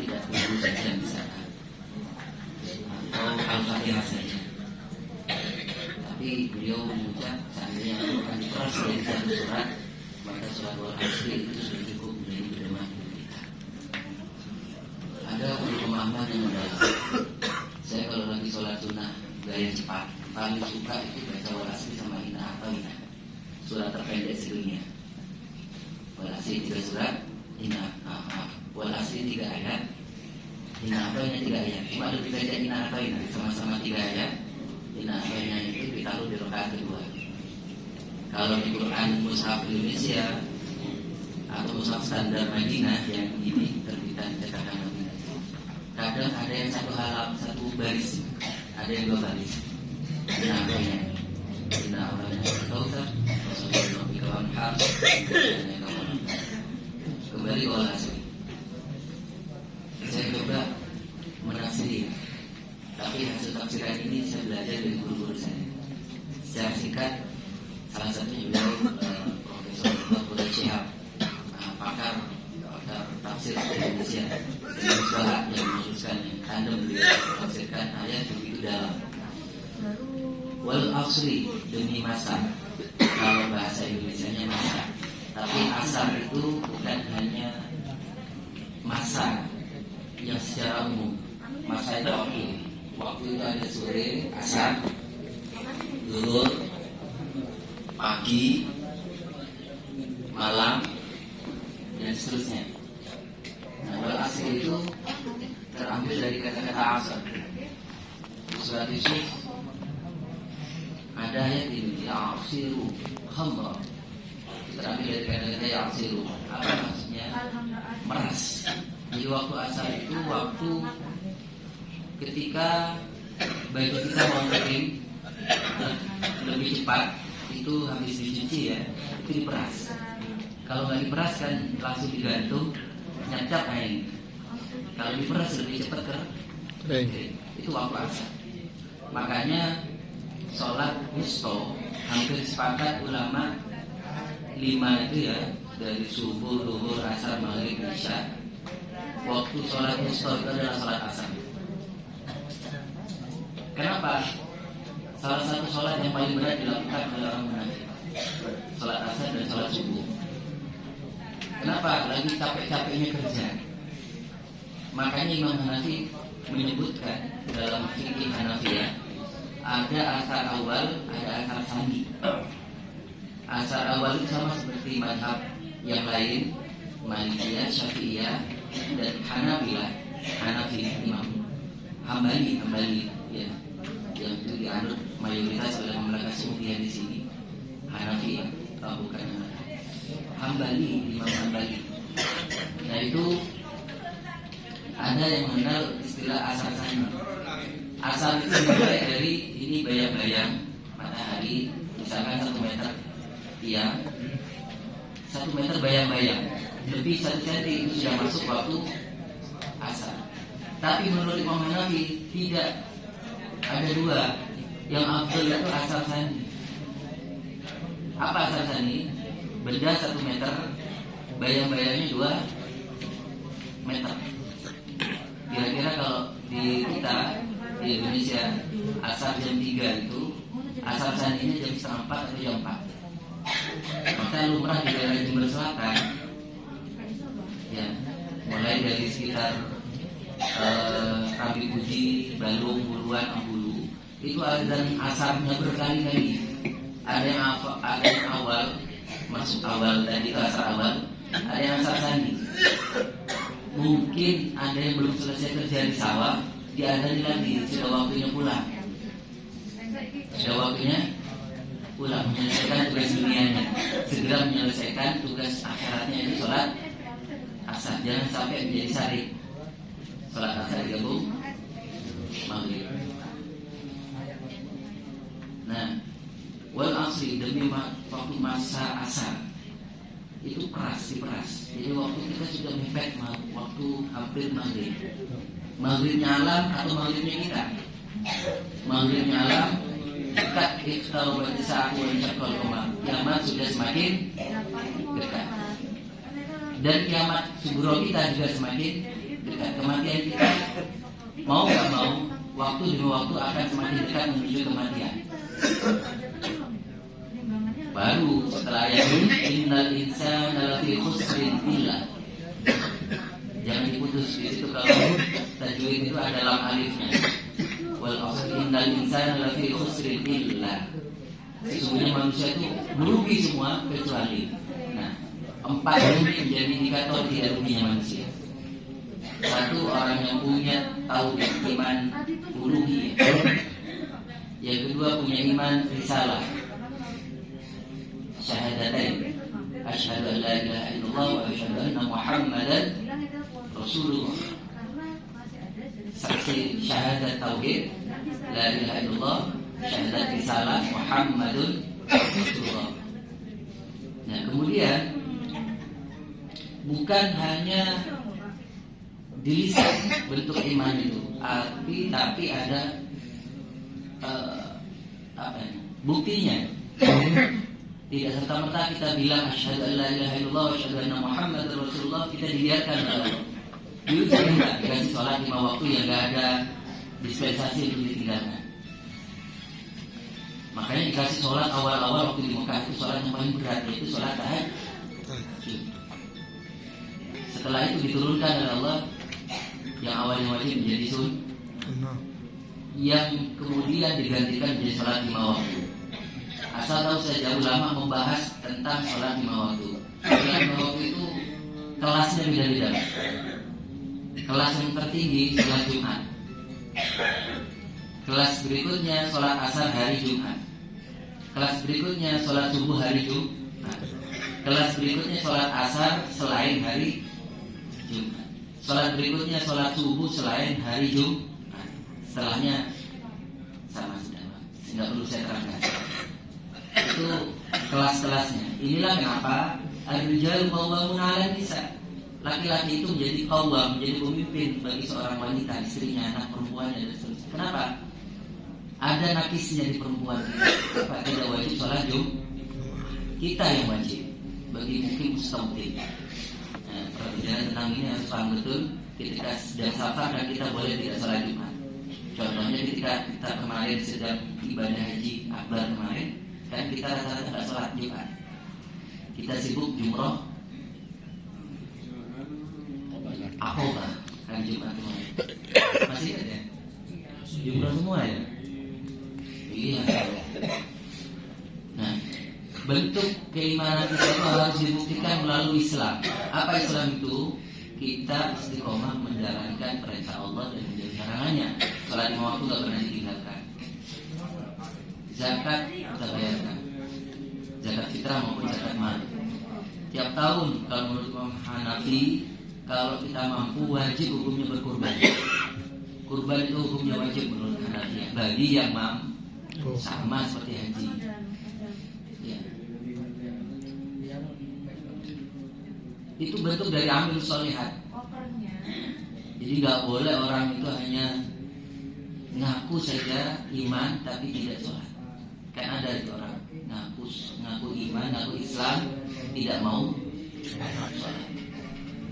tidak perlu saja misalkan atau Al-Fatihah saja, tapi beliau mengucap seandainya Al-Quran keras dari satu surat, maka surat Al-Asri itu sudah cukup menjadi pedoman kita. Ada pemahaman yang mendalam. Saya kalau lagi sholat sunnah gaya cepat, paling suka itu baca Al-Asri sama Inna Ata'ina, surat terpendek sedunia. Al-Asri 3 surat, Al-Asri 3 ayat, Inna Ata'ina 3 ayat. Cuma lebih pendek Inna Ata'ina, sama-sama 3 ayat. Inna Ata'ina itu ditaruh di rakaat kedua. Kalau di Quran Mushaf Indonesia atau Mushaf standar Madinah yang ini terbitan cetakan Madinah, kadang ada yang satu baris, ada yang 2 baris. Inna Ata'ina, Inna Ata'ina Kautsar, Rasulullah bikawan har, kembali ke Al-Asri. Saya coba menafsiri, tapi hasil tafsiran ini saya belajar dari guru-guru saya. Secara singkat, salah satunya beliau Profesor Dr. Syihab, pakar tafsir Indonesia, yang menuliskan tandem beliau tafsirkan ayat begitu dalam. Wal asri, demi masa. Kalau bahasa Indonesianya masa, tapi asar itu bukan hanya masa yang secara umum. Masa itu waktu itu ada sore, asar, zuhur, pagi, malam, dan seterusnya. Nah, wal asri itu terambil dari kata-kata asar. Surat Yusuf ada ayat ini, ya'asiru khamra, terambil dari kata-kata ya'asiru. Apa maksudnya? Meras. Jadi waktu asar itu waktu ketika baju kita mau kering lebih cepat, itu habis dicuci ya, itu diperas. Kalau nggak diperas kan langsung digantung, nyacap air. Kalau diperas lebih cepat kering. Itu waktu asar. Makanya sholat wusto hampir sepakat ulama 5 itu ya, dari subuh, zuhur, asar, maghrib, isya. Waktu sholat wusto itu adalah sholat asar. Kenapa? Salah satu sholat yang paling berat dilakukan oleh orang munafik, sholat asar dan sholat subuh. Kenapa? Lagi capek-capeknya kerja. Makanya Imam Hanafi menyebutkan dalam fikih Hanafiyah ada asar awal, ada asar sani. Asar awal itu sama seperti mazhab yang lain, Malikiyah, Syafi'iyah, dan Hanabilah, Hanafi, Imam Hambali ya, yang itu dianut mayoritas oleh Mamlaka Saudiyah di sini. Hanafi, bukan Hambali, Imam Hambali. Nah itu ada yang mengenal istilah asar sani. Asar itu dimulai dari ini bayang-bayang matahari, misalkan 1 meter tiang, 1 meter bayang-bayang, lebih 1 cm itu sudah masuk waktu asar. Tapi menurut Imam Hanafi tidak, ada 2. Yang afdal itu asar sani. Apa asar sani? Benda 1 meter, bayang-bayangnya 2 meter. Kira-kira kalau di kita di Indonesia asar jam 3 itu, asar saninya jam 3:30 atau jam 4. Maka lumrah di daerah Jember Selatan ya, mulai dari sekitar Rambi Puji, Balung, Buluan, Ambulu, itu azan asarnya berkali-kali. Ada yang awal, masuk awal tadi itu asar awal, ada yang asar sani. Mungkin ada yang belum selesai kerja di sawah, diadani lagi, sudah waktunya pulang. Sudah waktunya pulang, menyelesaikan tugas dunianya, segera menyelesaikan tugas akhiratnya, itu sholat asar. Jangan sampai menjadi syarif. Sholat asar digabung maghrib. Nah, wal asri, demi waktu masa asar itu keras, diperas. Jadi waktu kita sudah mepet waktu hampir maghrib. Maghribnya alam atau maghribnya kita? Maghribnya alam dekat, kalau baca aku mencakol koma, kiamat sudah semakin dekat. Dan kiamat subro kita juga semakin dekat. Kematian kita mau nggak mau, waktu demi waktu akan semakin dekat menuju kematian. Baru setelah ayat ini, innal insana lafi khusrin illa. Jangan diputus di situ, kalau tajwid itu ada lam alifnya. Wal asr innal insana lafi khusrin illa. Sesungguhnya manusia itu merugi semua kecuali. Nah, 4 ini menjadi indikator tidak ruginya manusia. 1, orang yang punya tauhid iman uluhiyah. Yang kedua, punya iman risalah, syahadatain, asyhadu an la ilaha illallah wa asyhadu anna muhammadan rasulullah. Saksi syahadat tauhid, la ilaha illallah, syahadat risalah, muhammadun rasulullah. Nah, kemudian bukan hanya di lisan bentuk iman itu, tapi ada buktinya. Tidak serta-merta kita bilang asyhadu an la ilaha illallah wa asyhadu anna muhammadar rasulullah kita dibiarkan oleh Allah. Diuji enggak dikasih sholat 5 waktu yang enggak ada dispensasi untuk ditinggalkan. Makanya dikasih sholat awal-awal waktu di Mekah itu sholat yang paling berat, yaitu sholat tahajud. Setelah itu diturunkan oleh Allah yang awalnya wajib menjadi sunnah, yang kemudian digantikan menjadi sholat 5 waktu. Asal tahu saja, ulama membahas tentang sholat 5 waktu. Sholat 5 waktu itu kelasnya beda-beda. Kelas yang tertinggi sholat Jumat. Kelas berikutnya sholat asar hari Jumat. Kelas berikutnya sholat subuh hari Jumat. Kelas berikutnya sholat asar selain hari Jumat. Sholat berikutnya sholat subuh selain hari Jumat. Setelahnya sama sudah, tidak perlu saya terangkan. Itu kelas-kelasnya. Inilah kenapa ar-rijalu qawwamun 'alan nisa. Laki-laki itu menjadi qawwam, menjadi pemimpin bagi seorang wanita, istrinya, anak perempuannya dan seterusnya. Kenapa? Ada nakisnya di perempuan. Apa tidak wajib sholat Jumat? Kita yang wajib. Bagi mungkin mustamtin. Nah, perbedaan tentang ini harus paham betul. Ketika sedang safar dan kita boleh tidak sholat Jumat. Contohnya ketika kita kemarin sedang ibadah haji akbar kemarin, kan kita rata-rata tidak sholat Jumat. Kita sibuk jumroh Aqabah kan Jumat kemarin. Masih ingat ya? Jumroh semua ya? Iya. Nah, bentuk keimanan kita itu harus dibuktikan melalui Islam. Apa Islam itu? Kita istiqomah menjalankan perintah Allah dan menjauhi larangannya. Sholat 5 waktu tidak pernah ditinggalkan. Zakat kita bayarkan, zakat fitrah maupun zakat mal. Tiap tahun kalau menurut Imam Hanafi, kalau kita mampu wajib hukumnya berkurban. Kurban itu hukumnya wajib menurut Hanafi bagi yang mampu, sama seperti haji. Ya. Itu bentuk dari amil sholihat. Jadi nggak boleh orang itu hanya ngaku saja iman tapi tidak sholat. Kan ada itu orang ngaku iman, ngaku Islam, tidak mau sholat.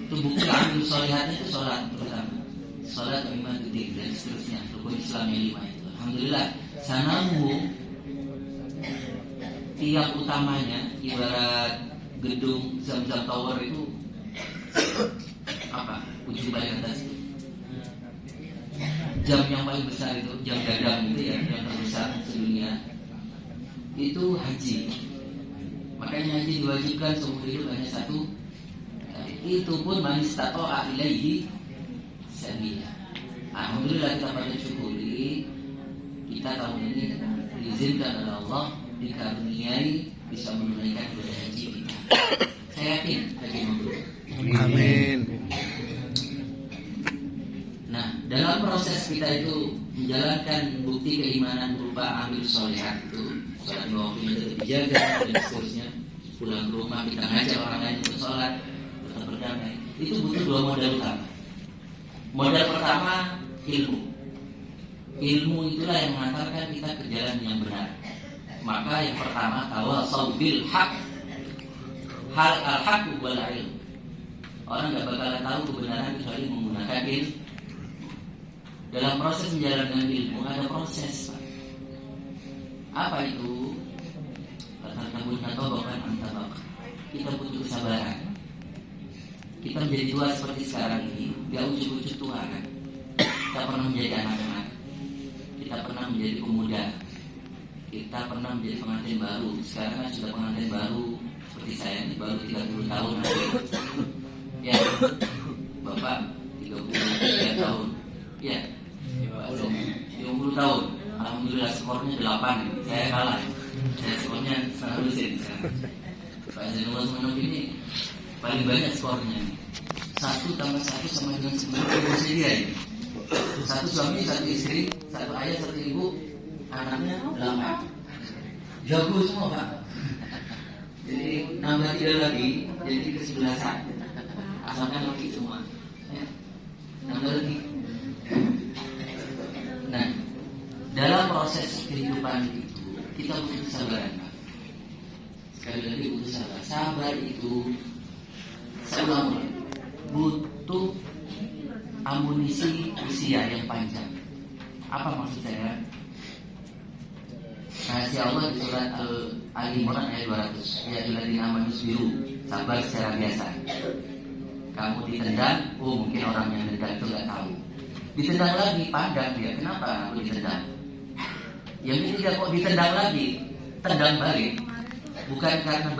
Itu bukti amil sholihatnya itu sholat pertama. Sholat iman itu dan seterusnya. Rukun Islam yang 5 itu. Alhamdulillah. Sanamu tiap utamanya ibarat gedung Zamzam Tower itu apa? Ujung paling atas itu. Jam yang paling besar itu, jam gadang itu ya, yang terbesar sedunia. Itu haji. Makanya haji diwajibkan seumur hidup hanya 1. Itu pun man istata'a ilaihi sabila. Alhamdulillah kita pada syukuri, kita tahun ini diizinkan oleh Allah dikaruniai bisa menunaikan ibadah haji kita. Saya yakin haji mabrur. Amin. Nah, dalam proses kita itu menjalankan bukti keimanan berupa amil sholihat itu, sholat 2 waktu yang tetap dijaga dan seterusnya. Pulang ke rumah kita ngajak orang lain untuk sholat, tetap berdamai. Itu butuh 2 modal utama. Modal pertama ilmu. Ilmu itulah yang mengantarkan kita ke jalan yang benar. Maka yang pertama tawassaw bil haq. Hal al-haq wal ilm. Orang nggak bakalan tahu kebenaran kecuali menggunakan ilmu. Dalam proses menjalankan ilmu ada proses, Pak. Apa itu? Kita butuh kesabaran. Kita menjadi tua seperti sekarang ini, gak ujuk-ujuk tua kan? Kita pernah menjadi anak-anak, kita pernah menjadi pemuda, kita pernah menjadi pengantin baru. Sekarang kan sudah pengantin baru seperti saya ini baru 30 tahun nanti. Ya, Bapak 33 tahun. Ya, 50 tahun. Alhamdulillah skornya 8. Saya kalah. Saya skornya setengah lusin. Pak Zainul Manaf ini paling banyak skornya. 1 tambah 1 sama dengan 9 dia ini. 1 suami, 1 istri, 1 ayah, 1 ibu, anaknya 8. Jago semua, Pak. Jadi nambah 3 lagi, jadi ke-11an. Asalkan lagi semua. Ya. Nambah lagi. Nah, dalam proses kehidupan itu kita butuh kesabaran, Pak. Sekali lagi butuh sabar. Sabar itu saya ulang, butuh amunisi usia yang panjang. Apa maksud saya? Rahasia Allah di surat Al-Imran ayat 200. Ya ayyuhalladzina amanu sabiru, sabar secara biasa. Kamu ditendang, mungkin orang yang tendang itu nggak tahu. Ditendang lagi, pandang dia. Kenapa aku ditendang? Yang ketiga kok ditendang lagi, tendang balik. Bukan karena balas